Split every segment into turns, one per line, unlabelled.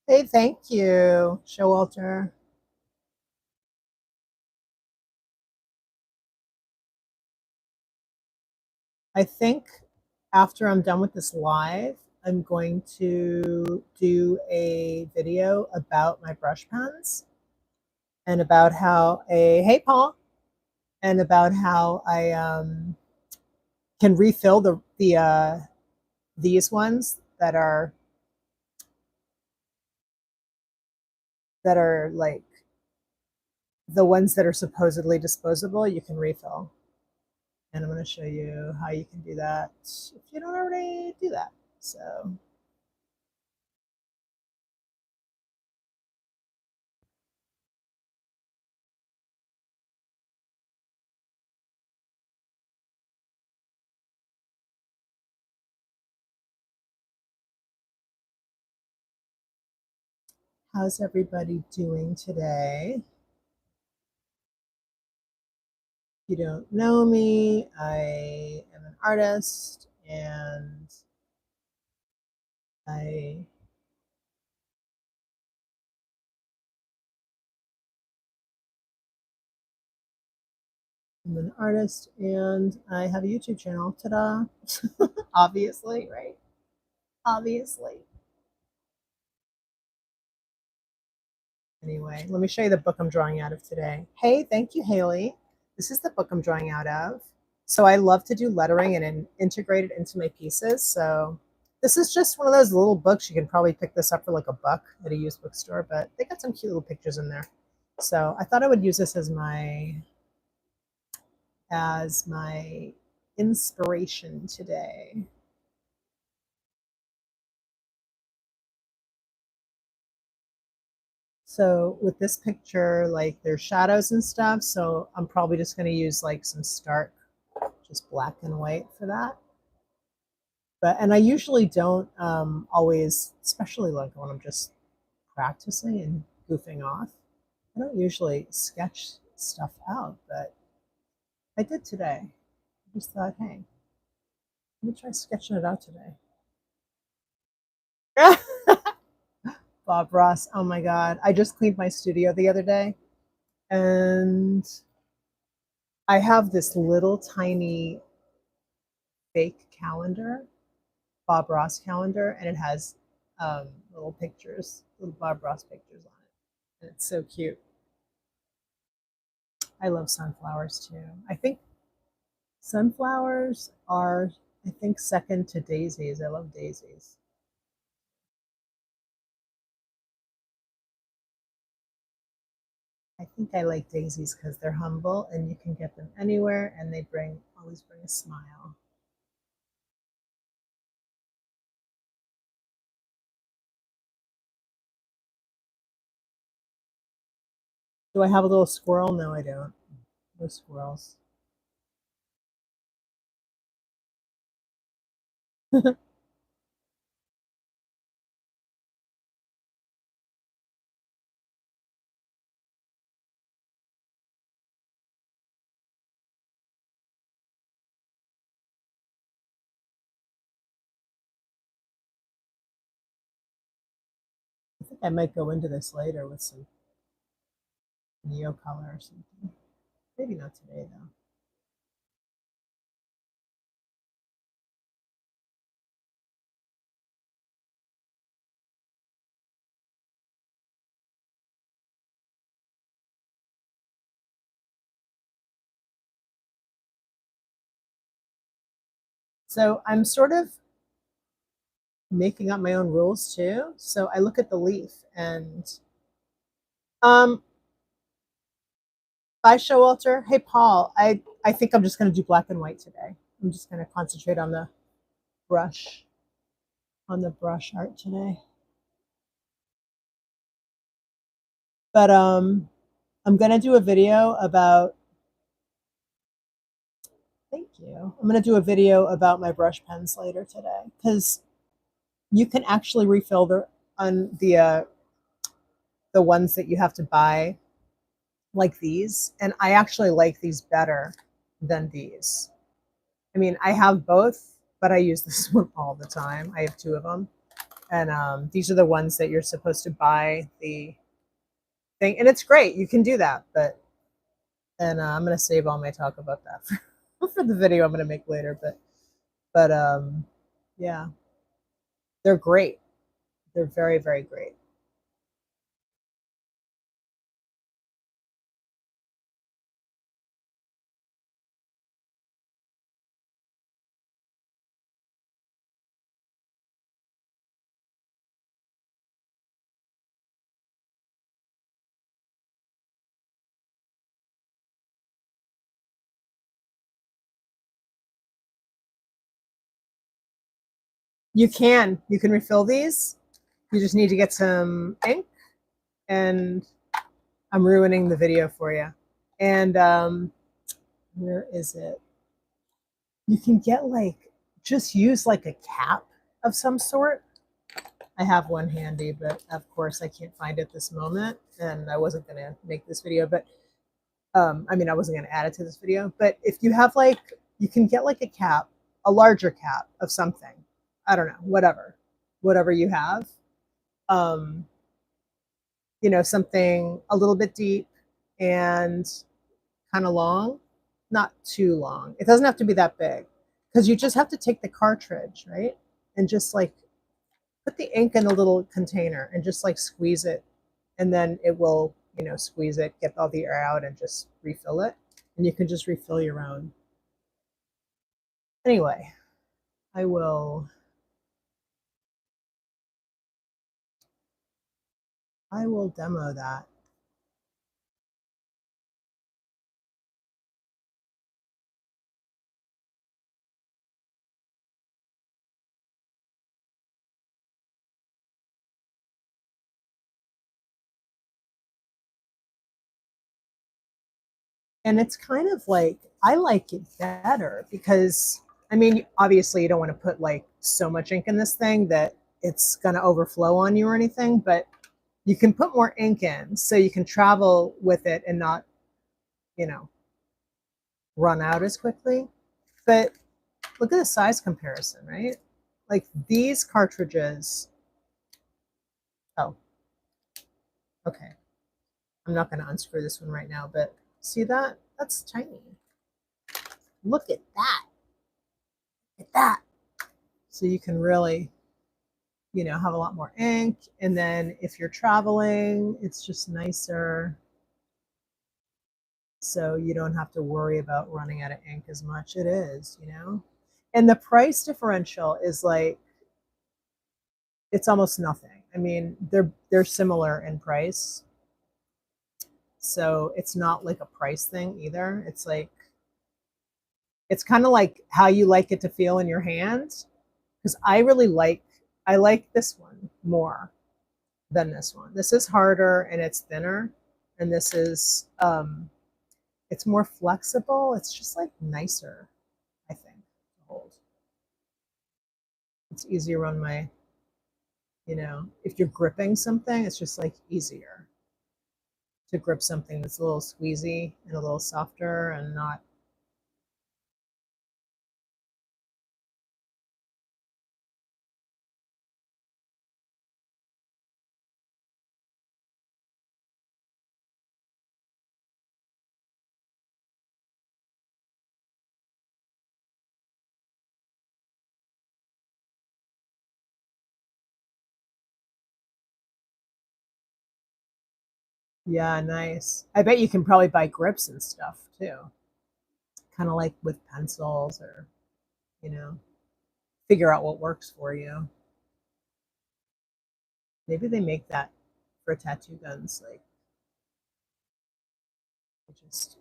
Hey, thank you, Showalter. I think after I'm done with this live, I'm going to do a video about my brush pens and about how hey Paul, and about how I can refill the these ones that are like the ones that are supposedly disposable. You can refill, and I'm going to show you how you can do that if you don't already do that. So how's everybody doing today? If you don't know me, I am an artist and I am an artist and I have a YouTube channel. Ta-da! Obviously, right? Obviously. Anyway, let me show you the book I'm drawing out of today. Hey, thank you, Haley. This is the book I'm drawing out of. So I love to do lettering and integrate it into my pieces. So this is just one of those little books. You can probably pick this up for like $1 at a used bookstore, but they got some cute little pictures in there. So I thought I would use this as my inspiration today. So with this picture, like there's shadows and stuff. So I'm probably just going to use like some stark, just black and white for that. And I usually don't always, especially like when I'm just practicing and goofing off, I don't usually sketch stuff out, but I did today. I just thought, hey, let me try sketching it out today. Bob Ross, oh my God. I just cleaned my studio the other day and I have this little tiny fake calendar, Bob Ross calendar, and it has little pictures, little Bob Ross pictures on it. And it's so cute. I love sunflowers too. I think sunflowers are, I think, second to daisies. I love daisies. I think I like daisies because they're humble and you can get them anywhere and they always bring a smile. Do I have a little squirrel? No, I don't. No squirrels. I think I might go into this later with some neo color or something. Maybe not today though. So I'm sort of making up my own rules too. So I look at the leaf and um bye Showalter. Hey Paul, I think I'm just gonna do black and white today. I'm just gonna concentrate brush on the brush art today. But I'm gonna do a video about thank you. I'm gonna do a video about my brush pens later today because you can actually refill the ones that you have to buy like these, and I actually like these better than these. I mean, I have both, but I use this one all the time. I have two of them, And these are the ones that you're supposed to buy the thing, and it's great. You can do that, but and I'm gonna save all my talk about that for the video I'm gonna make later. But yeah, they're great. They're very, very great. You can refill these. You just need to get some ink, and I'm ruining the video for you. And where is it? You can get like, just use like a cap of some sort. I have one handy, but of course I can't find it this moment, and I wasn't gonna make this video, but I mean, I wasn't gonna add it to this video. But if you have like, you can get like a cap, a larger cap of something. I don't know, whatever you have. Um, something a little bit deep and kind of long, not too long. It doesn't have to be that big, because you just have to take the cartridge, right? And just like put the ink in a little container and just like squeeze it, and then it will, squeeze it, get all the air out, and just refill it. And you can just refill your own. Anyway, I will I will demo that. And it's kind of like, I like it better because, I mean, obviously you don't want to put like so much ink in this thing that it's going to overflow on you or anything, but you can put more ink in so you can travel with it and not, you know, run out as quickly. But look at the size comparison, right? Like these cartridges. Oh, okay. I'm not going to unscrew this one right now, but see that? That's tiny. Look at that. Look at that. So you can really, have a lot more ink. And then if you're traveling, it's just nicer. So you don't have to worry about running out of ink as much. It is. And the price differential is like, it's almost nothing. I mean, they're similar in price. So it's not like a price thing either. It's kind of like how you like it to feel in your hands. Because I like this one more than this one. This is harder and it's thinner, and this is it's more flexible. It's just like nicer, I think, to hold. It's easier on if you're gripping something, it's just like easier to grip something that's a little squeezy and a little softer and not. Yeah, nice. I bet you can probably buy grips and stuff too. Kind of like with pencils, or, you know, figure out what works for you. Maybe they make that for tattoo guns, like just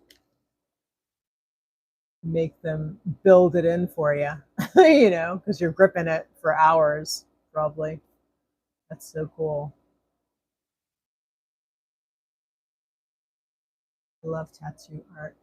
make them build it in for you, because you're gripping it for hours, probably. That's so cool. I love tattoo art.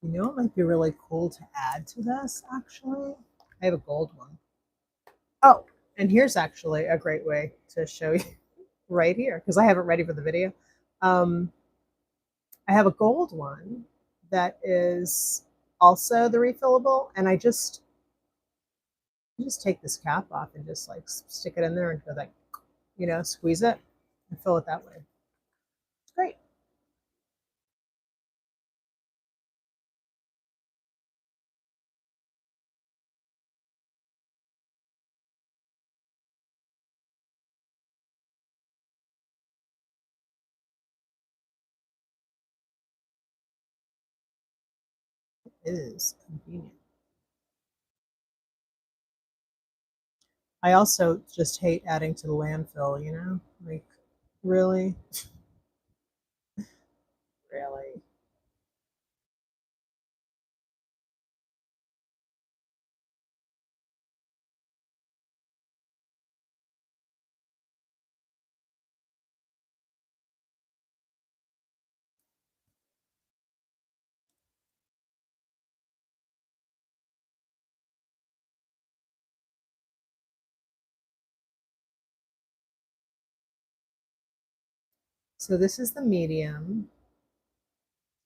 You know, it might be really cool to add to this, actually. I have a gold one. Oh, and here's actually a great way to show you right here, because I have it ready for the video. Um, I have a gold one that is also the refillable, and I just take this cap off and just like stick it in there and go like, squeeze it and fill it that way. It's great. It is convenient. I also just hate adding to the landfill, like really, really. So this is the medium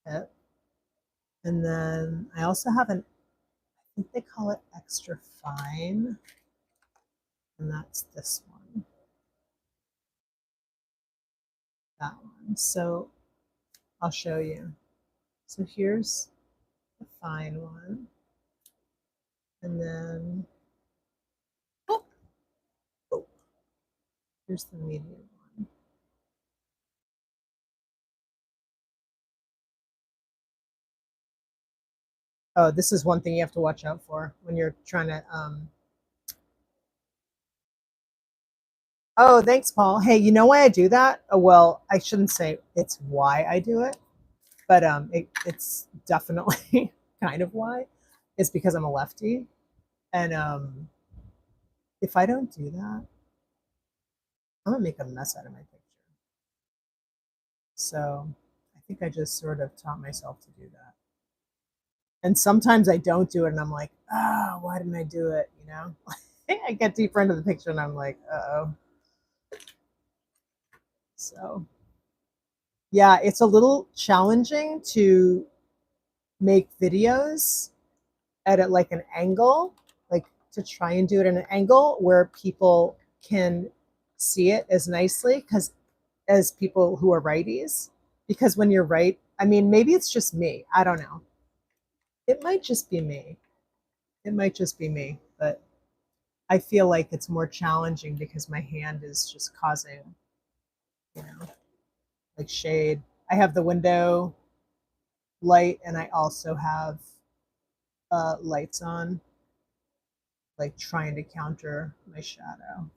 tip. And then I also have I think they call it extra fine, and that's this one, that one. So I'll show you. So here's the fine one, and then, oh, oh, here's the medium one. Oh, this is one thing you have to watch out for when you're trying to, oh, thanks, Paul. Hey, you know why I do that? Oh, well, I shouldn't say it's why I do it, but it's definitely kind of why. It's because I'm a lefty, and if I don't do that, I'm gonna make a mess out of my picture. So I think I just sort of taught myself to do that. And sometimes I don't do it, and I'm like, oh, why didn't I do it? I get deeper into the picture, and I'm like, oh. So yeah, it's a little challenging to make videos at like an angle, like to try and do it at an angle where people can see it as nicely because as people who are righties. Because when you're right, I mean, maybe it's just me. I don't know. It might just be me. It might just be me, but I feel like it's more challenging because my hand is just causing, you know, like shade. I have the window light and I also have lights on, like trying to counter my shadow.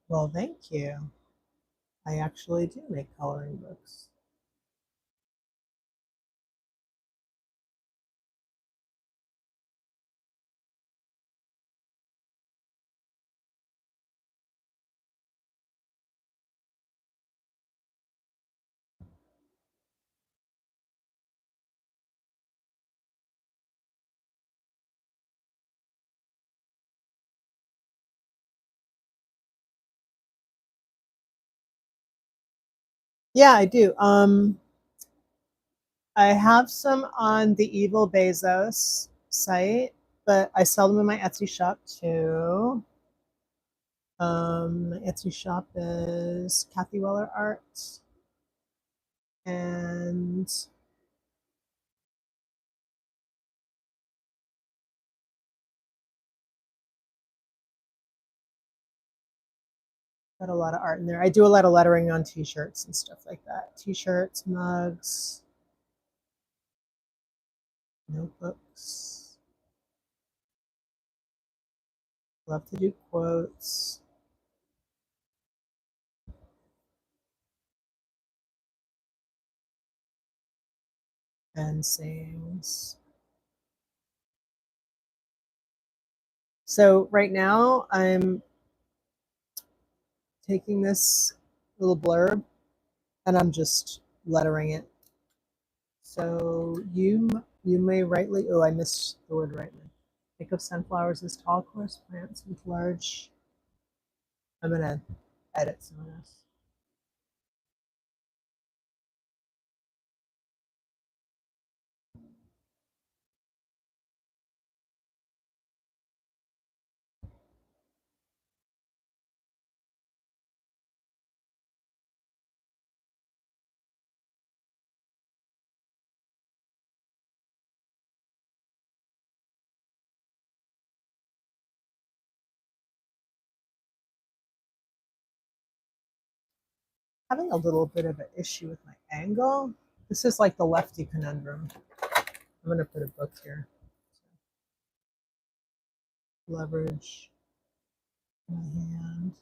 Well, thank you. I actually do make coloring books. Yeah, I do. I have some on the Evil Bezos site, but I sell them in my Etsy shop too. My Etsy shop is Kathy Weller Art, and got a lot of art in there. I do a lot of lettering on t-shirts and stuff like that. T-shirts, mugs, notebooks. Love to do quotes and sayings. So right now I'm taking this little blurb and I'm just lettering it. So you may rightly, oh, I missed the word rightly. Think of sunflowers as tall, coarse plants with large. I'm gonna edit some of this. Having a little bit of an issue with my angle. This is like the lefty conundrum. I'm gonna put a book here. Leverage my hand.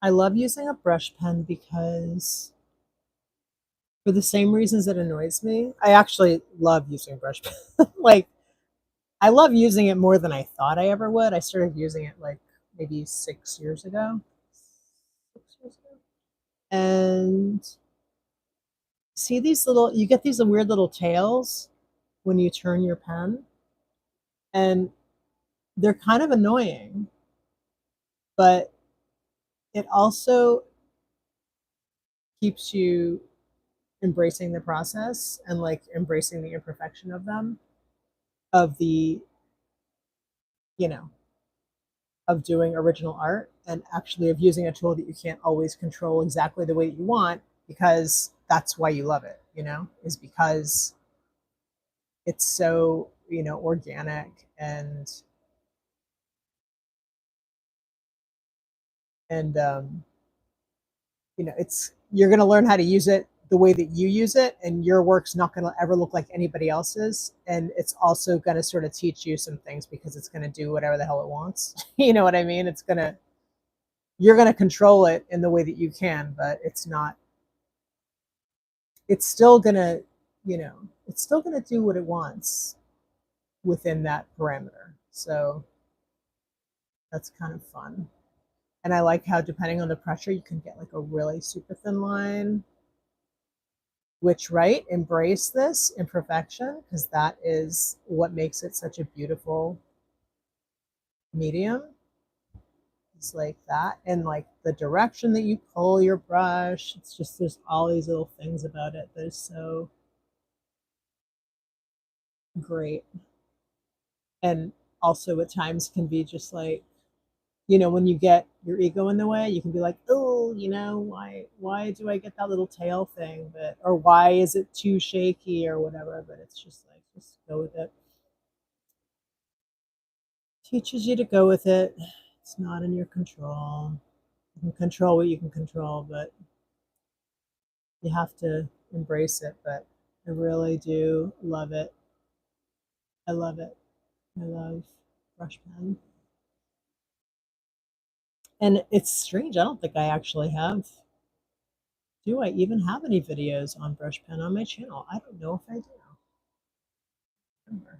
I love using a brush pen because for the same reasons it annoys me, I actually love using brush pen. Like I love using it more than I thought I ever would. I started using it like maybe 6 years ago. 6 years ago. And see these little, you get these weird little tails when you turn your pen, and they're kind of annoying, but it also keeps you embracing the process and like embracing the imperfection of them, of the, you know, of doing original art and actually of using a tool that you can't always control exactly the way that you want because that's why you love it, is because it's so, organic and it's you're going to learn how to use it the way that you use it, and your work's not going to ever look like anybody else's, and it's also going to sort of teach you some things because it's going to do whatever the hell it wants. You know what I mean? You're going to control it in the way that you can, but it's still going to, it's still going to do what it wants within that parameter. So that's kind of fun. And I like how depending on the pressure, you can get like a really super thin line, which, right, embrace this imperfection because that is what makes it such a beautiful medium. It's like that. And like the direction that you pull your brush, it's just, there's all these little things about it that is so great. And also at times can be just like, when you get your ego in the way, you can be like, oh, why do I get that little tail thing? Or why is it too shaky or whatever? But it's just like, just go with it. Teaches you to go with it. It's not in your control. You can control what you can control, but you have to embrace it. But I really do love it. I love it. I love brush pen. And it's strange. I don't think I actually have. Do I even have any videos on brush pen on my channel? I don't know if I do. Remember.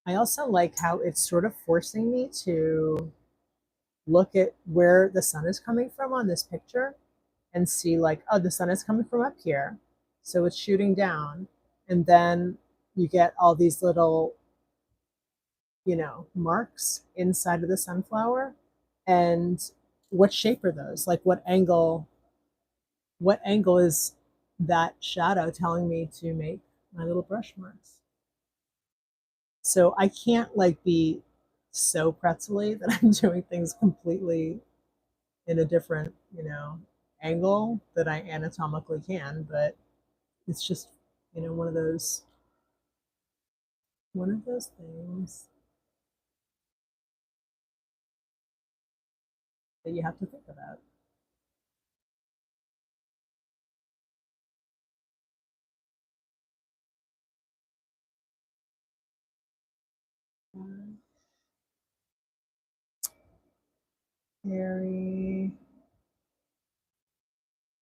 I also like how it's sort of forcing me to look at where the sun is coming from on this picture and see like, oh, the sun is coming from up here. So it's shooting down. And then you get all these little, marks inside of the sunflower. And what shape are those? Like what angle is that shadow telling me to make my little brush marks? So I can't like be so pretzely that I'm doing things completely in a different, angle that I anatomically can, but it's just, one of those things that you have to think about. Very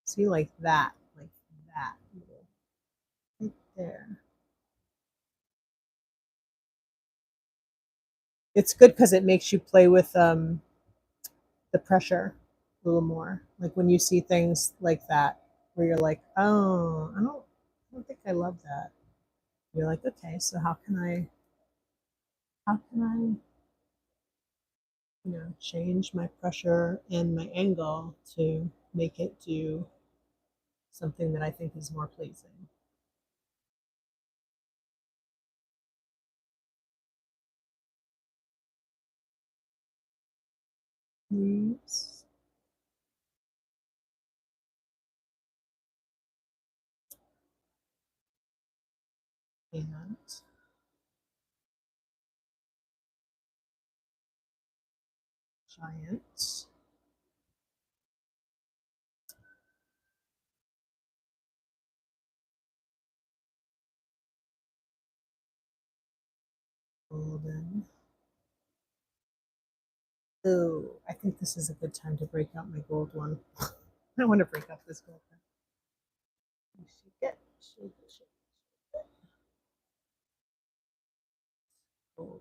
see like that, right there. It's good because it makes you play with the pressure a little more. Like when you see things like that, where you're like, oh, I don't think I love that. You're like, okay, so how can I, change my pressure and my angle to make it do something that I think is more pleasing. Leaves and giant. Golden. Oh, I think this is a good time to break out my gold one. I want to break out this gold one. Shake it, shake it, shake it. Golden.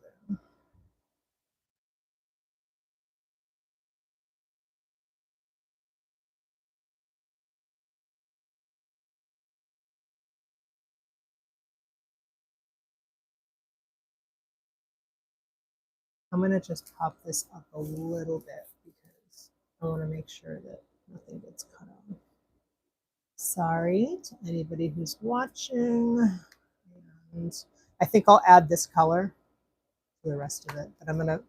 I'm going to just pop this up a little bit because I want to make sure that nothing gets cut off. Sorry to anybody who's watching. And I think I'll add this color to the rest of it, but I'm going to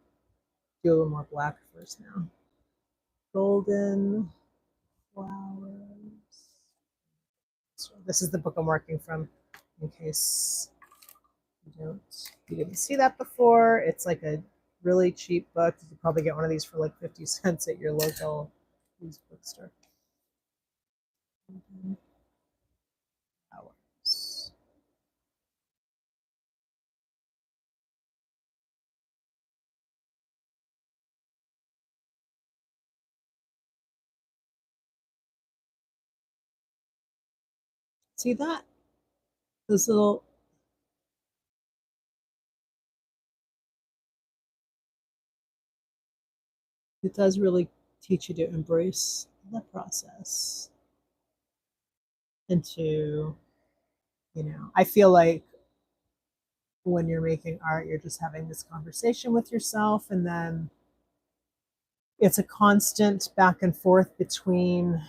do a little more black first now. Golden flowers. So this is the book I'm working from in case you didn't see that before. It's like a really cheap book. You could probably get one of these for like 50 cents at your local used bookstore. Flowers. See that? Those little, it does really teach you to embrace the process and to, I feel like when you're making art, you're just having this conversation with yourself, and then it's a constant back and forth between,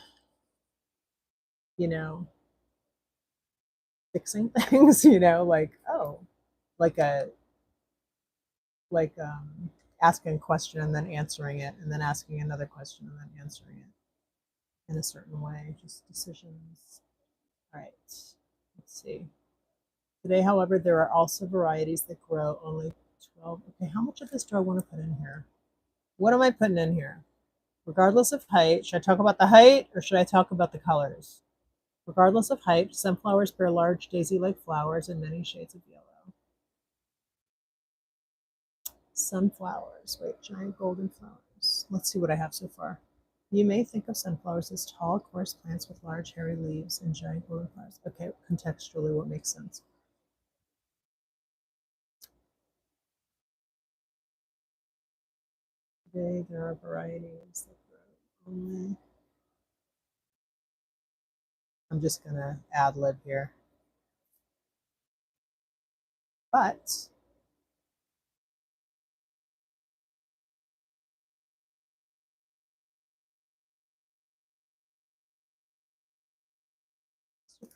you know, fixing things, like, oh, like a like asking a question and then answering it, and then asking another question and then answering it in a certain way, just decisions. All right, let's see. Today, however, there are also varieties that grow only 12. Okay, how much of this do I want to put in here? What am I putting in here? Regardless of height, should I talk about the height or should I talk about the colors? Regardless of height, sunflowers bear large daisy-like flowers in many shades of yellow. Sunflowers, wait, giant golden flowers. Let's see what I have so far. You may think of sunflowers as tall, coarse plants with large, hairy leaves and giant golden flowers. Okay, contextually, what makes sense? Today, there are varieties that grow only. I'm just going to ad lib here. But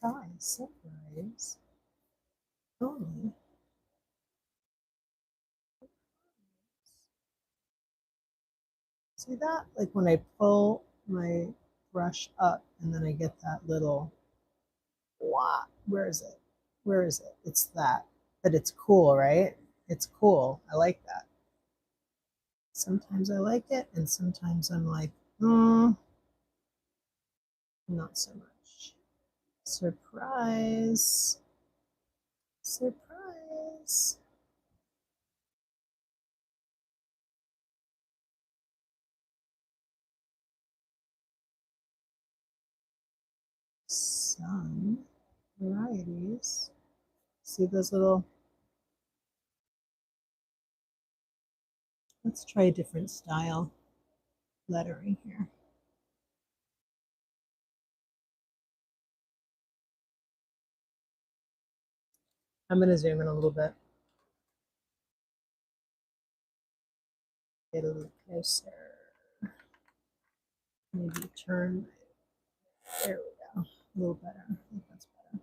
surprise, only. See that? Like when I pull my brush up and then I get that little, wow, where is it? Where is it? It's that. But it's cool, right? It's cool. I like that. Sometimes I like it, and sometimes I'm like, not so much. Surprise. Surprise. Some varieties. See those little, let's try a different style lettering here. I'm going to zoom in a little bit. Get a little closer. Maybe turn. There we go. A little better. I think that's better.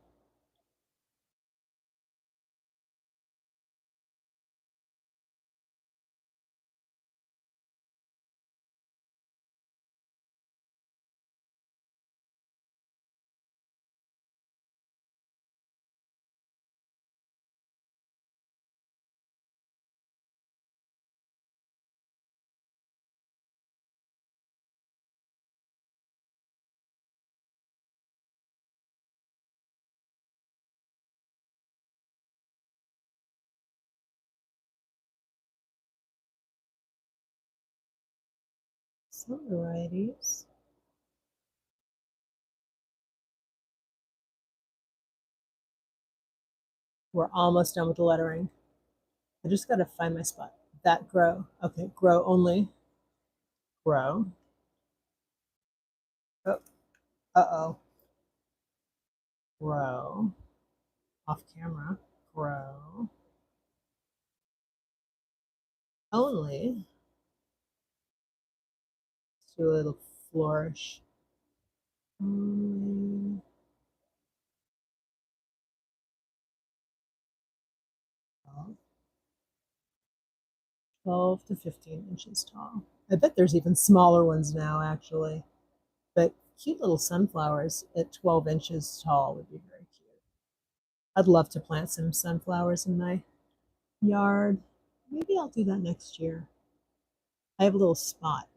Some varieties. We're almost done with the lettering. I just got to find my spot. That grow. Okay, grow only. Grow. Oh, uh-oh. Grow. Off camera. Grow. Only. Let's do a little flourish. Only. 12 to 15 inches tall. I bet there's even smaller ones now, actually. But cute little sunflowers at 12 inches tall would be very cute. I'd love to plant some sunflowers in my yard. Maybe I'll do that next year. I have a little spot.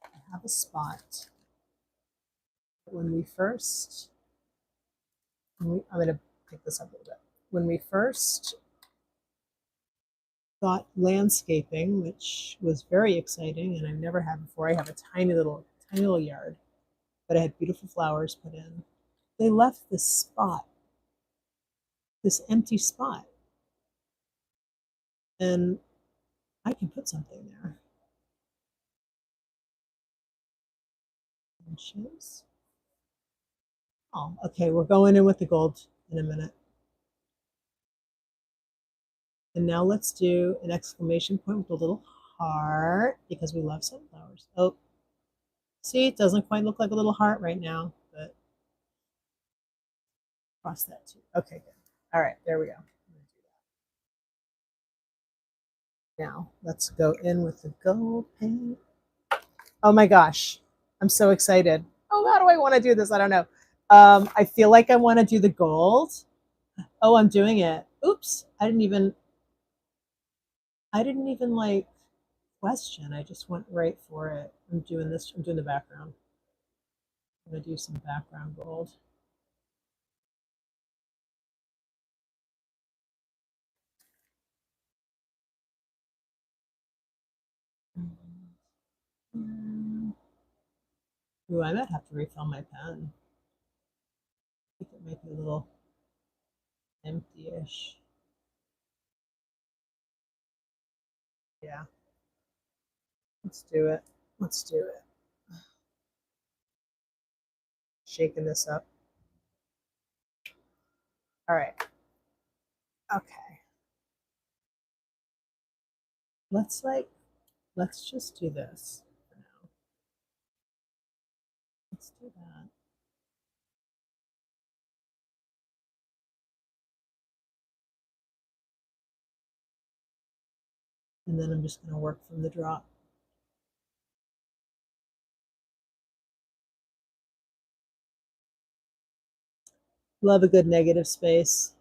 I have a spot. When we first, I'm going to pick this up a little bit. When we first got landscaping, which was very exciting and I've never had before, I have a tiny little yard, but I had beautiful flowers put in. They left this spot, this empty spot, and I can put something there. Inches. Oh, okay, we're going in with the gold in a minute. And now let's do an exclamation point with a little heart because we love sunflowers. Oh, see, it doesn't quite look like a little heart right now, but cross that too. Okay, good. All right, there we go. Now let's go in with the gold paint. Oh my gosh, I'm so excited. Oh, how do I want to do this? I don't know. I feel like I want to do the gold. Oh, I'm doing it. Oops. I didn't even like question. I just went right for it. I'm doing this. I'm doing the background. I'm going to do some background gold. Ooh, I might have to refill my pen. I think it might be a little empty-ish. Yeah, let's do it. Let's do it. Shaking this up. All right. Okay. Let's let's just do this for now. Let's do that. And then I'm just going to work from the drop. Love a good negative space.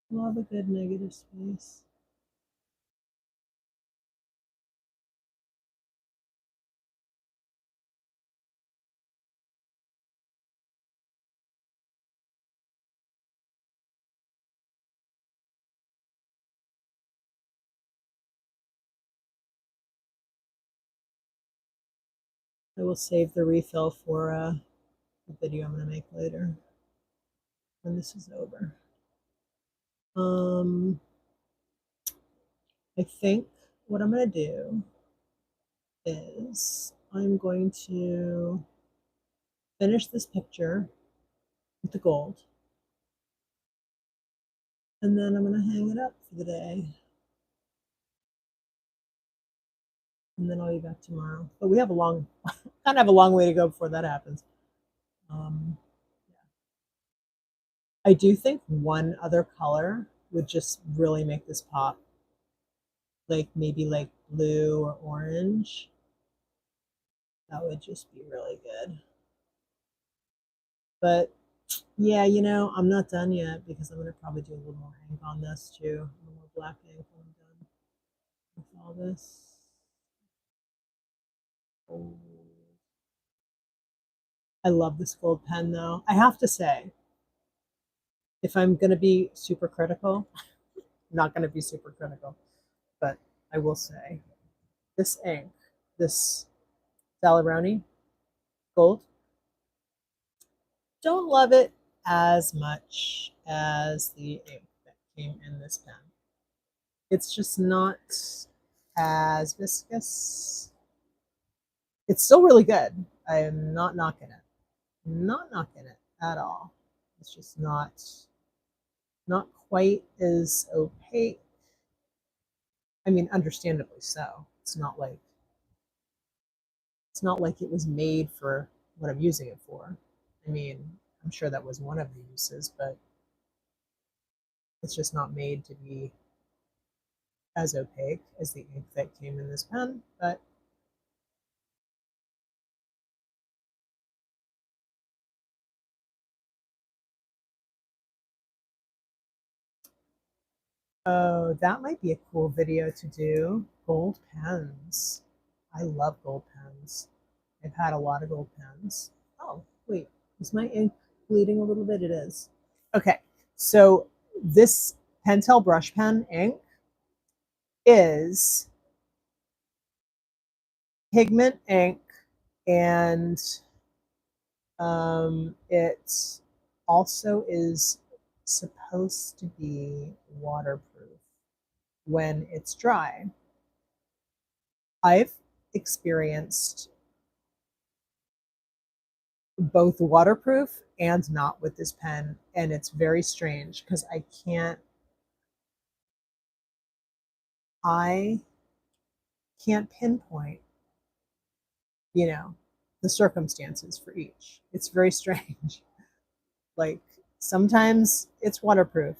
Love a good negative space. I will save the refill for the video I'm going to make later when this is over. I think what I'm going to do is I'm going to finish this picture with the gold, and then I'm going to hang it up for the day. And then I'll be back tomorrow. But we have a long, kind of have a long way to go before that happens. I do think one other color would just really make this pop. Like maybe like blue or orange. That would just be really good. But yeah, you know, I'm not done yet because I'm going to probably do a little more ink on this too. A little more black ink when I'm done with all this. Oh. I love this gold pen though. I have to say, if I'm going to be super critical, I'm not going to be super critical, but I will say this ink, this Rowney gold, don't love it as much as the ink that came in this pen. It's just not as viscous. It's still really good. I am not knocking it. Not knocking it at all. It's just not quite as opaque. I mean, understandably so. It's not like it was made for what I'm using it for. I mean, I'm sure that was one of the uses, but it's just not made to be as opaque as the ink that came in this pen. But oh, that might be a cool video to do. Gold pens. I love gold pens. I've had a lot of gold pens. Oh, wait, is my ink bleeding a little bit? It is. Okay, so this Pentel Brush Pen ink is pigment ink, and it also is supposed to be waterproof when it's dry. I've experienced both waterproof and not with this pen, and it's very strange because I can't pinpoint, you know, the circumstances for each. It's very strange. Like sometimes it's waterproof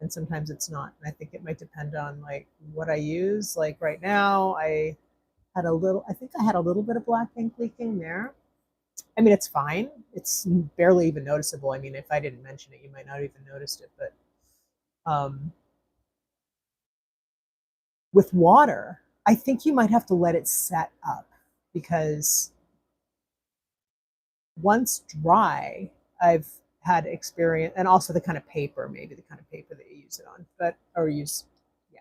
and sometimes it's not. And I think it might depend on like what I use. Like right now, I think I had a little bit of black ink leaking there. I mean, it's fine. It's barely even noticeable. I mean, if I didn't mention it, you might not even noticed it. But with water, I think you might have to let it set up because once dry, I've had experience, and also the kind of paper, maybe the kind of paper that you use it on, but or use, yeah,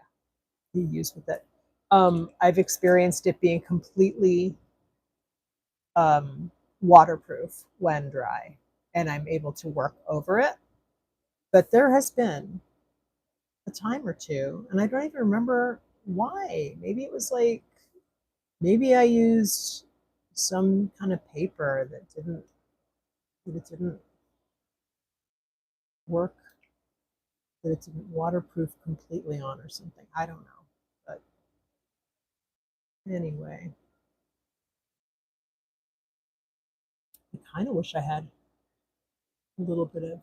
you use with it. I've experienced it being completely um, waterproof when dry, and I'm able to work over it. But there has been a time or two, and I don't even remember why. Maybe it was like maybe I used some kind of paper that it didn't work, that it didn't waterproof completely on or something. I don't know. But anyway, I kind of wish I had a little bit of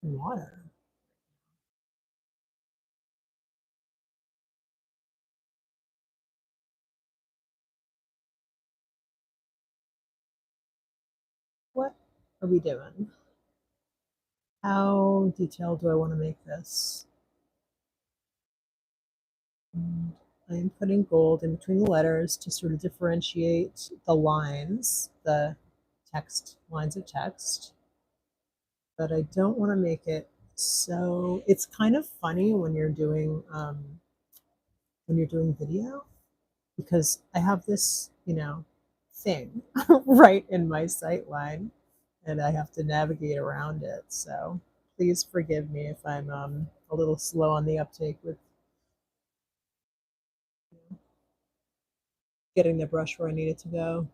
water. What are we doing? How detailed do I want to make this? And I'm putting gold in between the letters to sort of differentiate the lines, the text, lines of text. But I don't want to make it so. It's kind of funny when you're doing video because I have this, thing right in my sight line, and I have to navigate around it. So please forgive me if I'm a little slow on the uptake with getting the brush where I need it to go.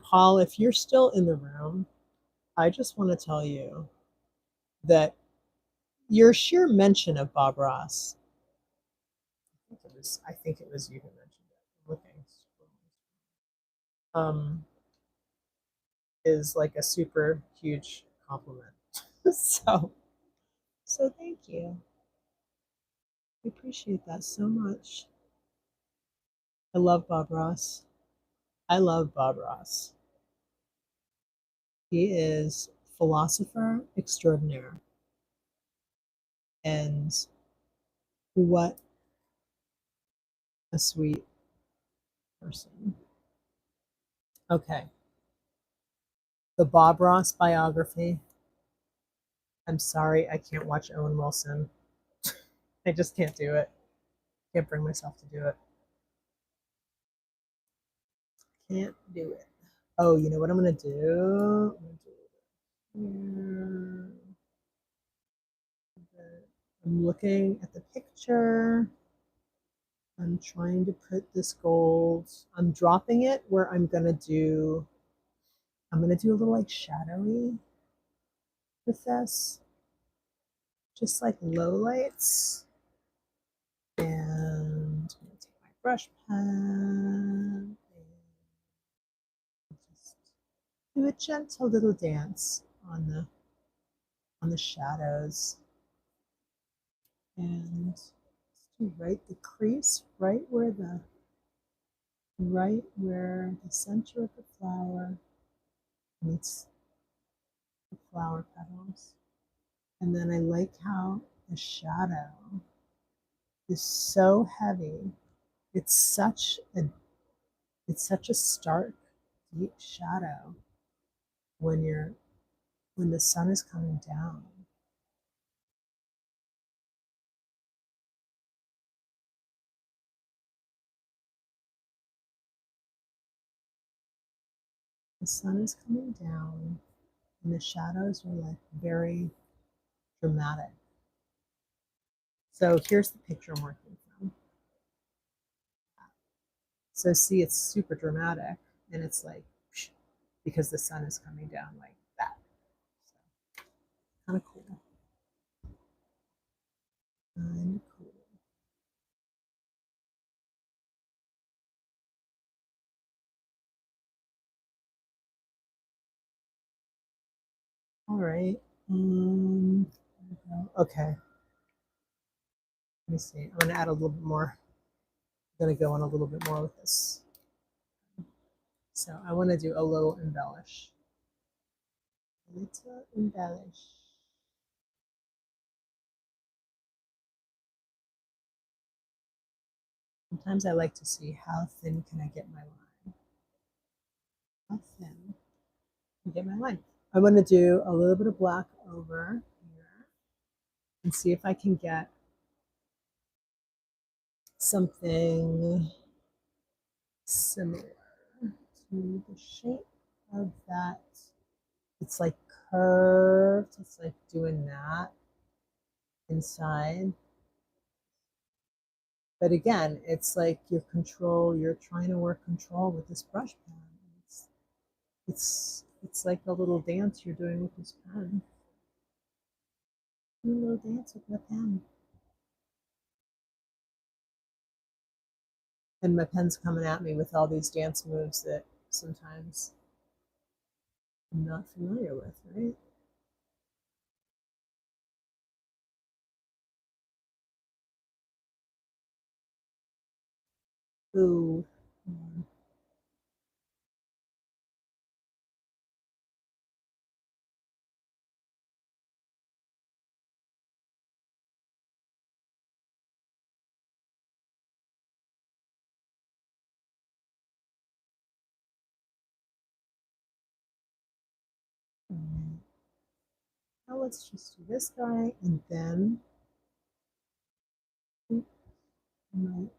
Paul, if you're still in the room, I just want to tell you that your sheer mention of Bob Ross, I think it was you who mentioned it. Looking, um, is like a super huge compliment. so, so thank you. I appreciate that so much. I love Bob Ross. I love Bob Ross. He is philosopher extraordinaire, and what a sweet person. Okay, the Bob Ross biography. I'm sorry, I can't watch Owen Wilson. I just can't do it. Can't bring myself to do it. Can't do it. Oh, you know what I'm gonna do? I'm looking at the picture. I'm trying to put this gold. I'm dropping it where I'm gonna do a little like shadowy with this, just like low lights. And I'm gonna take my brush pen and just do a gentle little dance on the shadows. And do right the crease, right where the center of the flower meets the flower petals. And then I like how the shadow is so heavy. It's such a it's such a stark, deep shadow when the sun is coming down. The sun is coming down and the shadows are like very dramatic. So here's the picture I'm working from. So see, it's super dramatic and it's like because the sun is coming down like that. So kind of cool. Kind of cool. All right. Okay. Let me see. I'm gonna add a little bit more going to go in a little bit more with this. So I want to do a little embellish. A little embellish. Sometimes I like to see how thin can I get my line. How thin can I get my line? I want to do a little bit of black over here and see if I can get something similar to the shape of that. It's like curved. It's like doing that inside. But again, it's like your control, you're trying to work control with this brush pen. It's like a little dance you're doing with this pen. A little dance with my pen. And my pen's coming at me with all these dance moves that sometimes I'm not familiar with, right? Ooh. Now let's just do this guy and then I might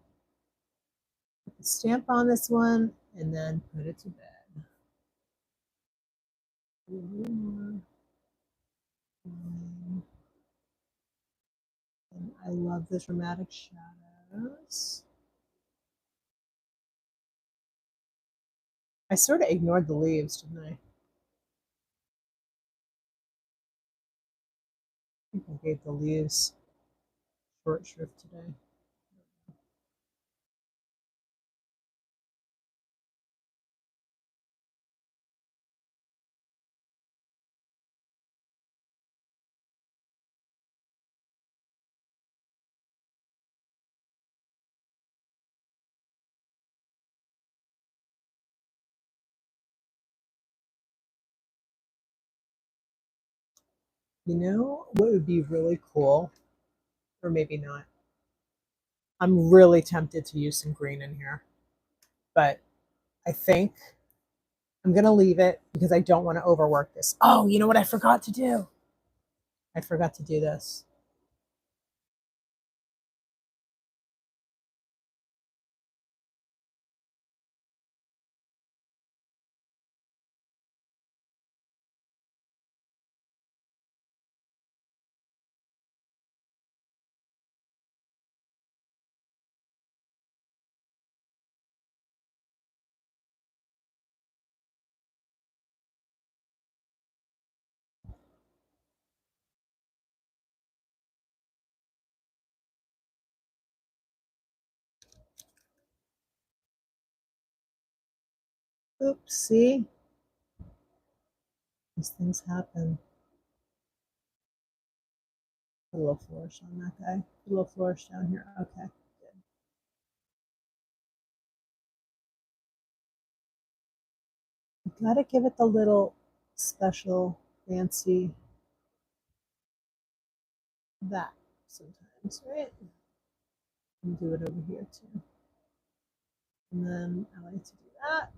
put the stamp on this one and then put it to bed. A little more. And I love the dramatic shadows. I sort of ignored the leaves, didn't I? I think I gave the leaves short shrift today. You know what would be really cool, or maybe not? I'm really tempted to use some green in here, but I think I'm going to leave it because I don't want to overwork this. Oh, you know what I forgot to do? I forgot to do this. Oops, see? These things happen. Put a little flourish on that guy. Put a little flourish down here. Okay, good. You gotta give it the little special fancy that sometimes, right? And do it over here too. And then I like to do that.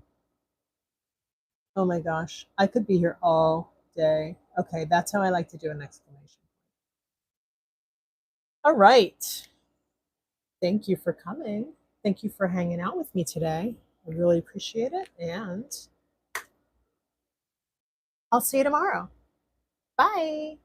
Oh my gosh, I could be here all day. Okay, that's how I like to do an exclamation. All right. Thank you for coming. Thank you for hanging out with me today. I really appreciate it. And I'll see you tomorrow. Bye.